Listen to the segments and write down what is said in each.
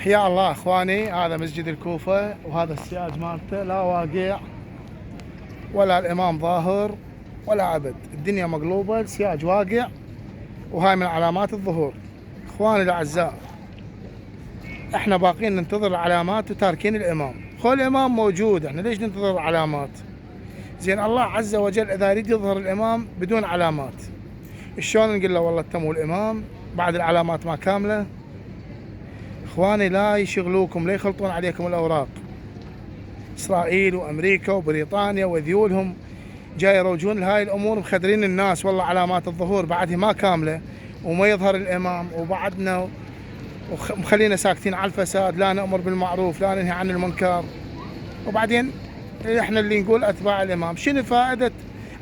حيا الله اخواني، هذا مسجد الكوفة وهذا السياج مالته، لا واقع ولا الامام ظاهر ولا عبد، الدنيا مقلوبة، السياج واقع وهاي من علامات الظهور. اخواني الاعزاء، احنا باقين ننتظر العلامات وتاركين الامام. خو الامام موجود، احنا ليش ننتظر العلامات؟ زين الله عز وجل اذا يريد يظهر الامام بدون علامات، شلون نقول له والله تموا الامام بعد العلامات ما كاملة؟ اخواني لا يشغلوكم، لا يخلطون عليكم الاوراق. اسرائيل وامريكا وبريطانيا وذيولهم جاي يروجون لهاي الامور، مخدرين الناس والله علامات الظهور بعدها ما كامله وما يظهر الامام، وبعدنا ومخلينا ساكتين على الفساد، لا نامر بالمعروف لا ننهي عن المنكر، وبعدين احنا اللي نقول اتباع الامام. شنو فائده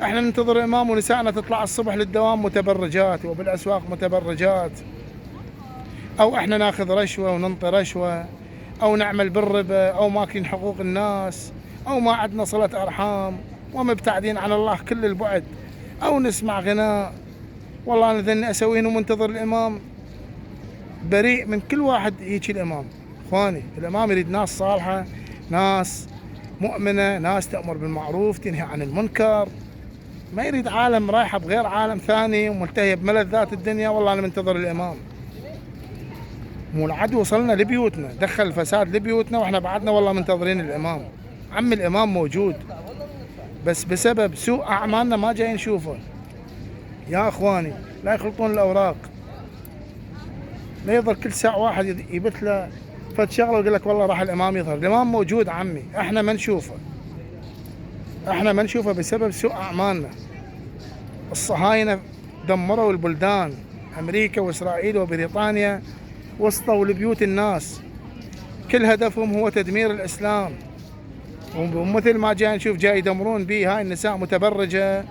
احنا ننتظر الامام ونسائنا تطلع الصبح للدوام متبرجات وبالاسواق متبرجات، او احنا ناخذ رشوه وننطي رشوه، او نعمل بالربا، او ماكلين حقوق الناس، او ما عندنا صله ارحام ومبتعدين عن الله كل البعد، او نسمع غناء. والله انا ذني اسويه ومنتظر الامام، بريء من كل واحد يجي الامام. اخواني الامام يريد ناس صالحه، ناس مؤمنه، ناس تامر بالمعروف تنهي عن المنكر، ما يريد عالم رايحه بغير عالم ثاني وملتهيه بملذات الدنيا. والله انا منتظر الامام، مو العدو وصلنا لبيوتنا، دخل الفساد لبيوتنا واحنا بعدنا والله منتظرين الامام. عم الامام موجود بس بسبب سوء اعمالنا ما جاي نشوفه. يا اخواني لا يخلطون الاوراق، لا يظل كل ساعه واحد يبث له فد شغله ويقول لك والله راح الامام يظهر. الامام موجود عمي، احنا ما نشوفه، احنا ما نشوفه بسبب سوء اعمالنا. الصهاينه دمروا البلدان، امريكا واسرائيل وبريطانيا وسطوا لبيوت الناس، كل هدفهم هو تدمير الاسلام. ومثل ما جاي نشوف جاي يدمرون به، هاي النساء متبرجه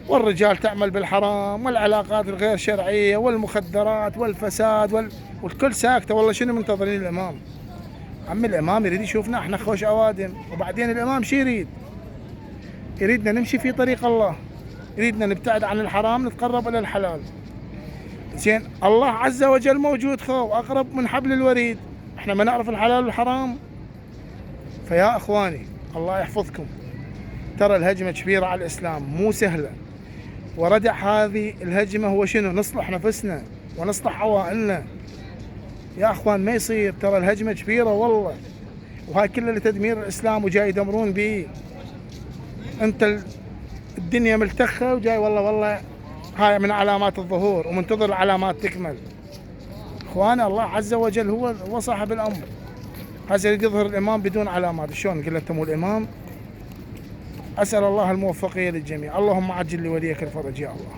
والرجال تعمل بالحرام والعلاقات الغير شرعيه والمخدرات والفساد والكل ساكته. والله شنو منتظرين الامام؟ عمي الامام يريد يشوفنا احنا خوش اوادم، وبعدين الامام شو يريد؟ يريدنا نمشي في طريق الله، يريدنا نبتعد عن الحرام نتقرب الى الحلال. زين الله عز وجل موجود خو اقرب من حبل الوريد، احنا ما نعرف الحلال والحرام. فيا اخواني الله يحفظكم، ترى الهجمه كبيره على الاسلام مو سهله، وردع هذه الهجمه هو شنو؟ نصلح نفسنا ونصلح عوائلنا. يا اخوان ما يصير، ترى الهجمه كبيره والله، وهاي كلها لتدمير الاسلام وجاي يدمرون به. انت الدنيا ملتخه وجاي والله هاي من علامات الظهور ومنتظر العلامات تكمل. اخوانا الله عز وجل هو صاحب الامر، هذا يريد يظهر الامام بدون علامات، شلون نقول له تمو الامام؟ اسال الله الموفقيه للجميع، اللهم عجل لوليك الفرج يا الله.